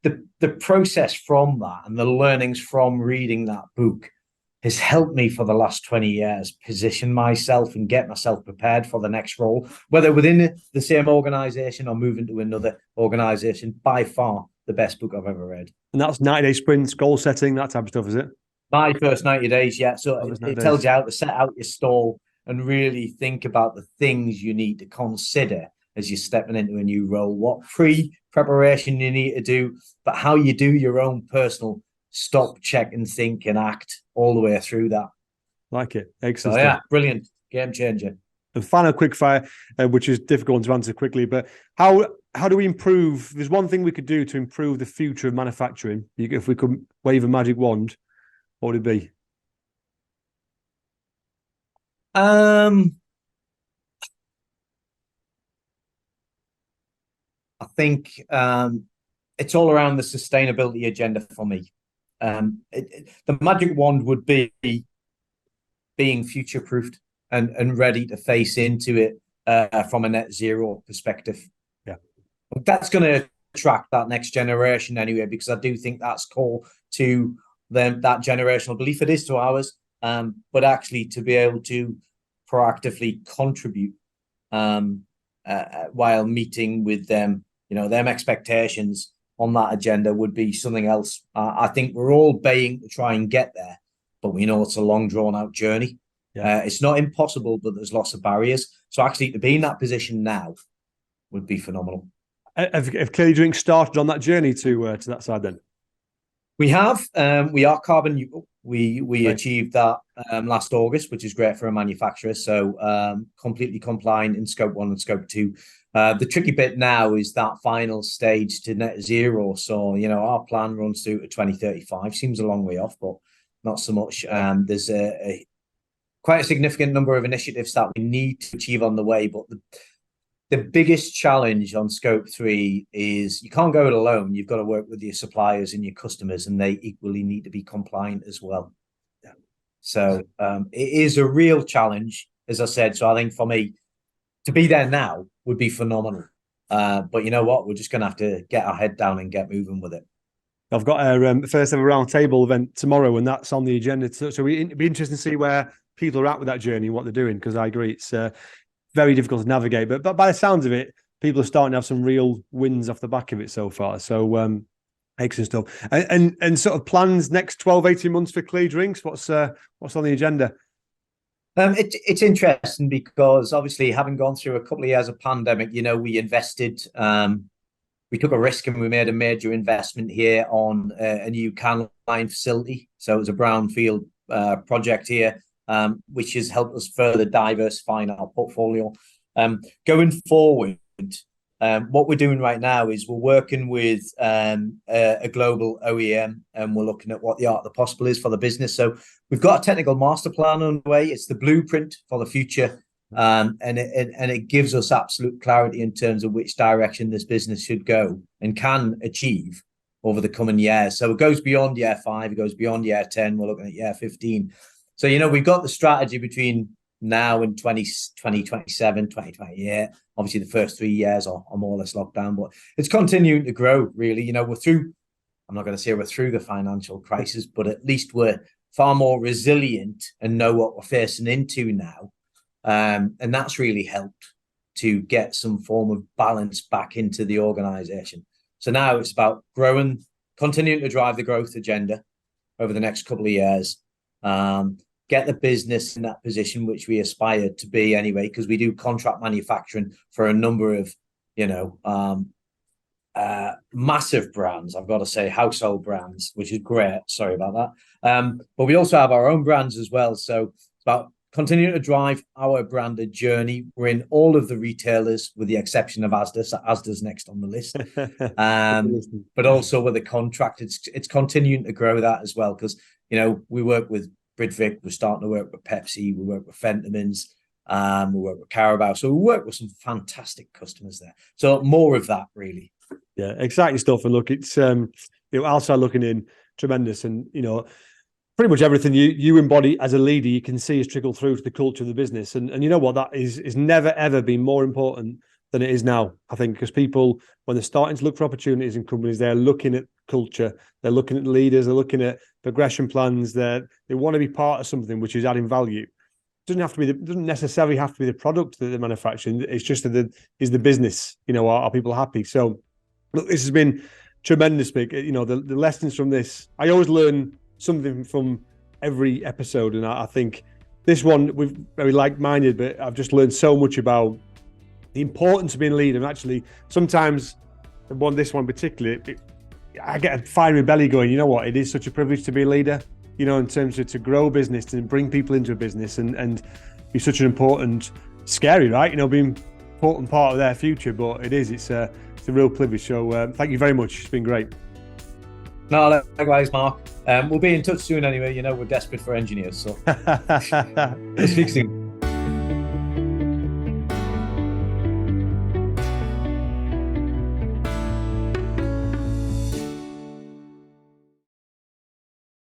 the process from that and the learnings from reading that book has helped me for the last 20 years position myself and get myself prepared for the next role, whether within the same organization or moving to another organization. By far the best book I've ever read. And that's 90-day sprints, goal setting, that type of stuff, is it? My first 90 days, yeah. So it tells you how to set out your stall and really think about the things you need to consider as you're stepping into a new role, what pre-preparation you need to do, but how you do your own personal stop, check, and think and act all the way through that. Like it. Excellent. So, yeah, brilliant. Game changer. The final quickfire, which is difficult to answer quickly, but how do we improve? There's one thing we could do to improve the future of manufacturing. If we could wave a magic wand, what would it be? I think it's all around the sustainability agenda for me. The magic wand would be being future-proofed and ready to face into it from a net zero perspective. Yeah, that's going to attract that next generation anyway, because I do think that's core to them, that generational belief. It is to ours, but actually to be able to proactively contribute while meeting with them, them expectations on that agenda would be something else. I think we're all baying to try and get there, but we know it's a long, drawn-out journey. Yeah. It's not impossible, but there's lots of barriers. So actually, to be in that position now would be phenomenal. Have Clearly Drink started on that journey to that side then? We have. We are carbon neutral. We achieved that last August, which is great for a manufacturer. So completely compliant in Scope 1 and Scope 2. The tricky bit now is that final stage to net zero. So, our plan runs through to 2035. Seems a long way off, but not so much. There's quite a significant number of initiatives that we need to achieve on the way. But the biggest challenge on Scope 3 is you can't go it alone. You've got to work with your suppliers and your customers, and they equally need to be compliant as well. Yeah. So it is a real challenge, as I said. So I think for me, to be there now would be phenomenal. But you know what? We're just going to have to get our head down and get moving with it. I've got a first ever roundtable event tomorrow, and that's on the agenda. So it'd be interesting to see where people are at with that journey and what they're doing, because I agree it's very difficult to navigate. But by the sounds of it, people are starting to have some real wins off the back of it so far. So excellent stuff. And sort of plans next 12, 18 months for Clear Drinks. What's on the agenda? It's interesting because obviously having gone through a couple of years of pandemic, we invested, we took a risk and we made a major investment here on a new can line facility. So it was a brownfield project here, which has helped us further diversify in our portfolio. Going forward, what we're doing right now is we're working with a global OEM, and we're looking at what the art of the possible is for the business. So we've got a technical master plan on the way. It's the blueprint for the future, and it gives us absolute clarity in terms of which direction this business should go and can achieve over the coming years. So it goes beyond year 5, it goes beyond year 10. We're looking at year 15. So, we've got the strategy between now and 2027, 2028. Obviously, the first 3 years are more or less locked down, but it's continuing to grow, really. We're through, I'm not going to say we're through the financial crisis, but at least we're far more resilient and know what we're facing into now. And that's really helped to get some form of balance back into the organization. So now it's about growing, continuing to drive the growth agenda over the next couple of years. Get the business in that position which we aspire to be anyway, because we do contract manufacturing for a number of, massive brands. I've got to say household brands, which is great. Sorry about that. But we also have our own brands as well. So it's about continuing to drive our branded journey. We're in all of the retailers with the exception of Asda. So Asda's next on the list. But also with the contract, it's continuing to grow that as well, because, we work with Bridvic, we're starting to work with Pepsi, we work with Fentimans, we work with Carabao. So we work with some fantastic customers there. So more of that, really. Yeah, exciting stuff. And look, it's outside looking in, tremendous. And pretty much everything you embody as a leader, you can see is trickle through to the culture of the business. And you know what, that is never, ever been more important than it is now, I think, because people, when they're starting to look for opportunities in companies, they're looking at culture, they're looking at leaders, they're looking at progression plans, they want to be part of something which is adding value. Doesn't necessarily have to be the product that they're manufacturing. It's just that is the business, are people happy? So look, this has been tremendous, Mick. The lessons from this, I always learn something from every episode, and I think this one we're very like-minded, but I've just learned so much about the importance of being a leader. And actually, sometimes this one particularly, I get a fiery belly going, you know what, it is such a privilege to be a leader, in terms of to grow business and bring people into a business and be such an important, scary, right? Being an important part of their future, but it's a real privilege. So thank you very much. It's been great. No, likewise, Mark. We'll be in touch soon anyway. We're desperate for engineers, so we'll speak soon.